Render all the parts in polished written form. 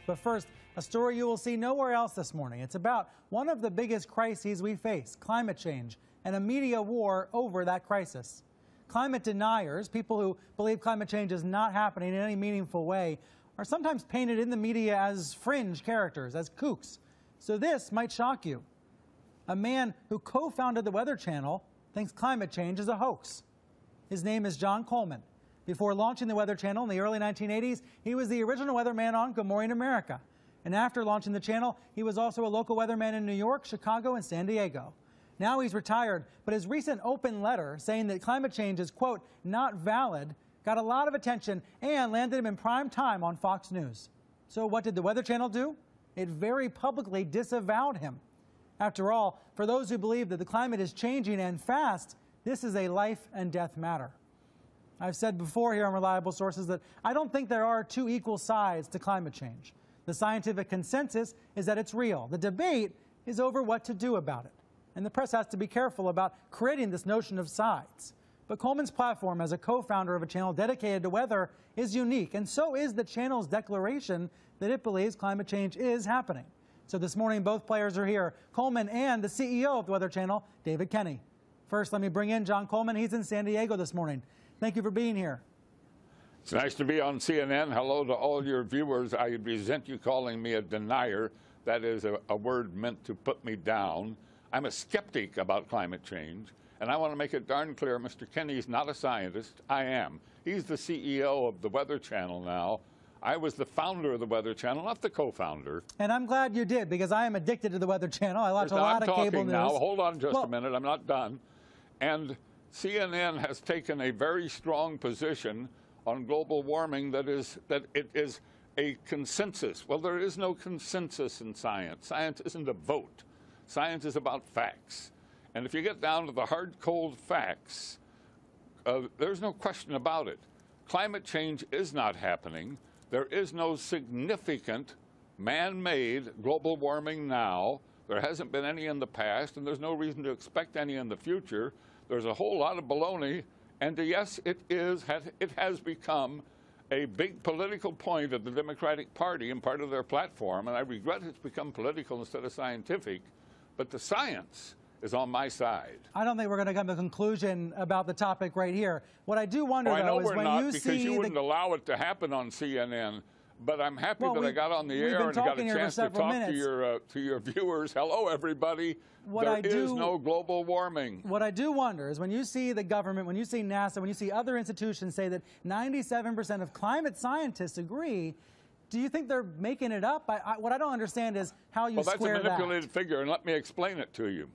But first, a story you will see nowhere else this morning. It's about one of the biggest crises we face, climate change, and a media war over that crisis. Climate deniers, people who believe climate change is not happening in any meaningful way, are sometimes painted in the media as fringe characters, as kooks. So this might shock you. A man who co-founded the Weather Channel thinks climate change is a hoax. His name is John Coleman. Before launching the Weather Channel in the early 1980s, he was the original weatherman on Good Morning America. And after launching the channel, he was also a local weatherman in New York, Chicago, and San Diego. Now he's retired, but his recent open letter saying that climate change is, quote, not valid, got a lot of attention and landed him in prime time on Fox News. So what did the Weather Channel do? It very publicly disavowed him. After all, for those who believe that the climate is changing and fast, this is a life and death matter. I've said before here on Reliable Sources that I don't think there are two equal sides to climate change. The scientific consensus is that it's real. The debate is over what to do about it. And the press has to be careful about creating this notion of sides. But Coleman's platform as a co-founder of a channel dedicated to weather is unique, and so is the channel's declaration that it believes climate change is happening. So this morning, both players are here, Coleman and the CEO of the Weather Channel, David Kenny. First, let me bring in John Coleman. He's in San Diego this morning. Thank you for being here. It's nice to be on CNN. Hello to all your viewers. I resent you calling me a denier. That is a word meant to put me down. I'm a skeptic about climate change, and I want to make it darn clear, Mr. Kenny's not a scientist. I am. He's the CEO of the Weather Channel now. I was the founder of the Weather Channel, not the co-founder. And I'm glad you did, because I am addicted to the Weather Channel. I watch a lot of cable news. Now, hold on just a minute. I'm not done. And CNN has taken a very strong position on global warming that it is a consensus. Well, there is no consensus in science. Science isn't a vote. Science is about facts. And if you get down to the hard, cold facts, there's no question about it. Climate change is not happening. There is no significant man-made global warming now. There hasn't been any in the past, and there's no reason to expect any in the future. There's a whole lot of baloney, and yes, it has become a big political point of the Democratic Party and part of their platform, and I regret it's become political instead of scientific, but the science is on my side. I don't think we're going to come to a conclusion about the topic right here. What I do wonder, though, is when you see because you wouldn't allow it to happen on CNN. But I'm happy that I got on the air and got a chance to talk to your viewers. Hello, everybody. There is no global warming. What I do wonder is when you see the government, when you see NASA, when you see other institutions say that 97% of climate scientists agree, do you think they're making it up? What I don't understand is how you square that. Well, that's a manipulated figure, and let me explain it to you.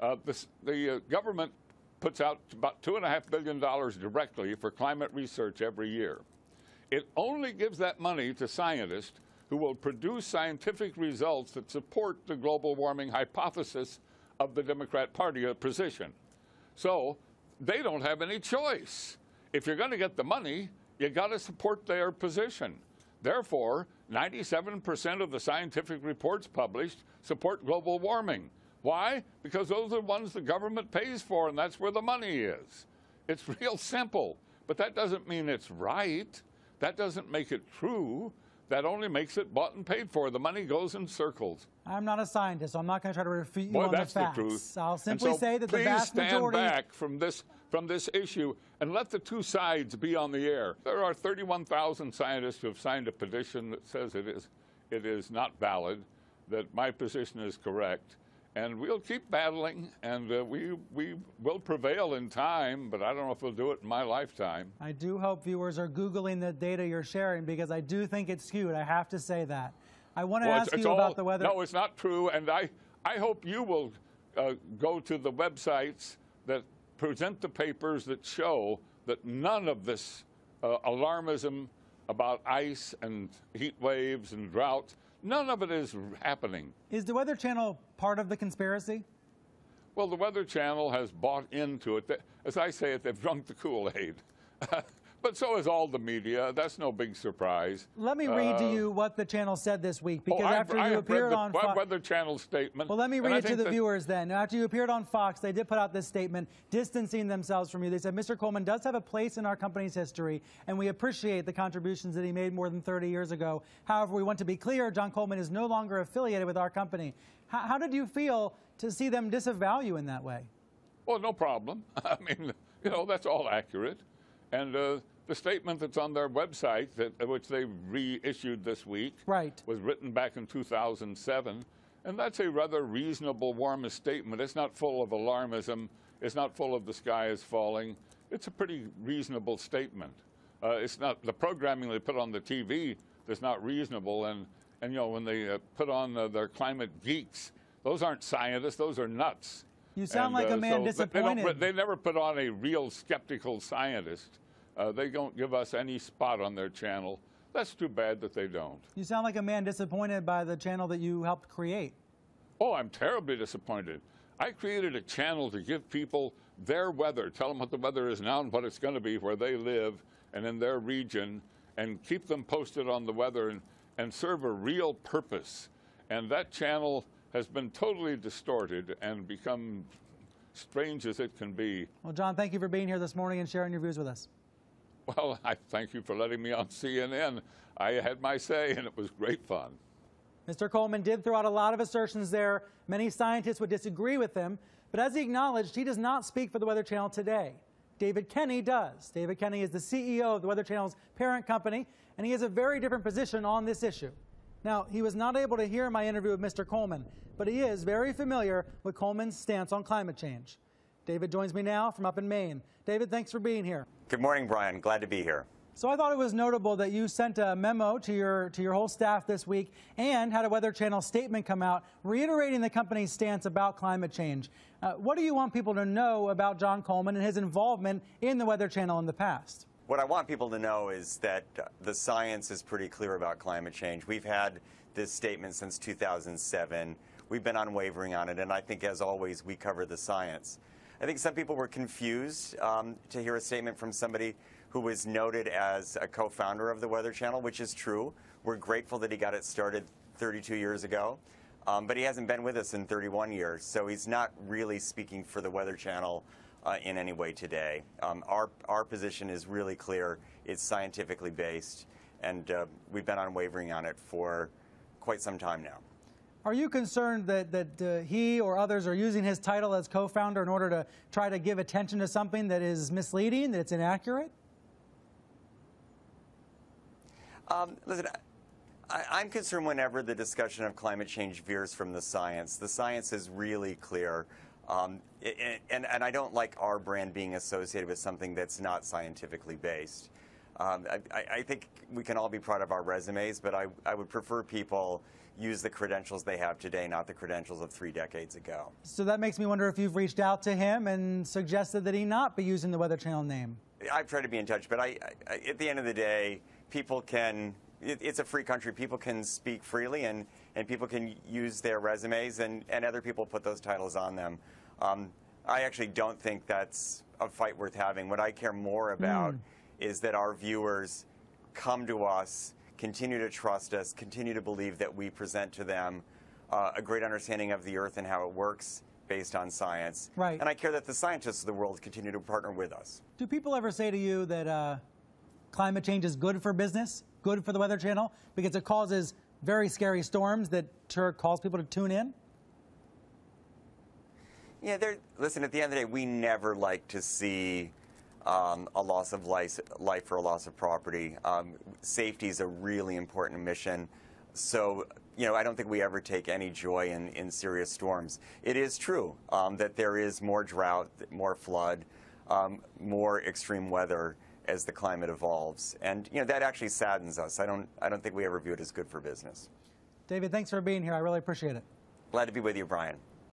The government puts out about $2.5 billion directly for climate research every year. It only gives that money to scientists who will produce scientific results that support the global warming hypothesis of the Democrat Party position. So they don't have any choice. If you're going to get the money, you got to support their position. Therefore, 97% of the scientific reports published support global warming. Why? Because those are the ones the government pays for, and that's where the money is. It's real simple, but that doesn't mean it's right. That doesn't make it true. That only makes it bought and paid for. The money goes in circles. I'm not a scientist, so I'm not going to try to refute you on the facts. That's the truth. I'll simply say that the vast majority... Please stand back from this issue and let the two sides be on the air. There are 31,000 scientists who have signed a petition that says it is not valid, that my position is correct. And we'll keep battling, and we will prevail in time, but I don't know if we'll do it in my lifetime. I do hope viewers are Googling the data you're sharing, because I do think it's skewed. I have to say that. I want to ask you about the weather. No, it's not true, and I hope you will go to the websites that present the papers that show that none of this alarmism about ice and heat waves and droughts, none of it is happening. Is the Weather Channel part of the conspiracy? Well, the Weather Channel has bought into it. As I say it, they've drunk the Kool-Aid. But so is all the media. That's no big surprise. Let me read to you what the channel said this week, because after you appeared on Fox, Weather Channel statement. Well, let me read it to the viewers then. After you appeared on Fox, they did put out this statement distancing themselves from you. They said, Mr. Coleman does have a place in our company's history, and we appreciate the contributions that he made more than 30 years ago. However, we want to be clear, John Coleman is no longer affiliated with our company. How did you feel to see them disavow you in that way? Well, no problem. I mean, you know, that's all accurate. And the statement that's on their website, which they reissued this week, was written back in 2007. And that's a rather reasonable, warmist statement. It's not full of alarmism. It's not full of the sky is falling. It's a pretty reasonable statement. It's not the programming they put on the TV that's not reasonable. And you know, when they put on their climate geeks, those aren't scientists. Those are nuts. You sound like a man disappointed. They never put on a real skeptical scientist. They don't give us any spot on their channel. That's too bad that they don't. You sound like a man disappointed by the channel that you helped create. Oh, I'm terribly disappointed. I created a channel to give people their weather, tell them what the weather is now and what it's going to be where they live and in their region, and keep them posted on the weather and serve a real purpose. And that channel has been totally distorted and become strange as it can be. Well, John, thank you for being here this morning and sharing your views with us. Well, I thank you for letting me on CNN. I had my say, and it was great fun. Mr. Coleman did throw out a lot of assertions there. Many scientists would disagree with him, but as he acknowledged, he does not speak for the Weather Channel today. David Kenny does. David Kenny is the CEO of the Weather Channel's parent company, and he has a very different position on this issue. Now, he was not able to hear my interview with Mr. Coleman, but he is very familiar with Coleman's stance on climate change. David joins me now from up in Maine. David, thanks for being here. Good morning, Brian. Glad to be here. So I thought it was notable that you sent a memo to your whole staff this week and had a Weather Channel statement come out reiterating the company's stance about climate change. What do you want people to know about John Coleman and his involvement in the Weather Channel in the past? What I want people to know is that the science is pretty clear about climate change. We've had this statement since 2007. We've been unwavering on it, and I think, as always, we cover the science. I think some people were confused to hear a statement from somebody who was noted as a co-founder of the Weather Channel, which is true. We're grateful that he got it started 32 years ago, but he hasn't been with us in 31 years, so he's not really speaking for the Weather Channel in any way today. Our position is really clear. It's scientifically based, and we've been unwavering on it for quite some time now. Are you concerned that he or others are using his title as co-founder in order to try to give attention to something that is misleading, that it's inaccurate? Listen, I'm concerned whenever the discussion of climate change veers from the science. The science is really clear, and I don't like our brand being associated with something that's not scientifically based. I think we can all be proud of our resumes, but I would prefer people use the credentials they have today, not the credentials of 3 decades ago. So that makes me wonder if you've reached out to him and suggested that he not be using the Weather Channel name. I've tried to be in touch, but at the end of the day, people can, it's a free country, people can speak freely and people can use their resumes and other people put those titles on them. I actually don't think that's a fight worth having. What I care more about is that our viewers come to us, continue to trust us, continue to believe that we present to them a great understanding of the Earth and how it works based on science. Right. And I care that the scientists of the world continue to partner with us. Do people ever say to you that climate change is good for business, good for the Weather Channel, because it causes very scary storms that cause people to tune in? Yeah, listen, at the end of the day, we never like to see a loss of life or a loss of property. Safety is a really important mission. So, you know, I don't think we ever take any joy in serious storms. It is true that there is more drought, more flood, more extreme weather as the climate evolves. And, you know, that actually saddens us. I don't think we ever view it as good for business. David, thanks for being here. I really appreciate it. Glad to be with you, Brian.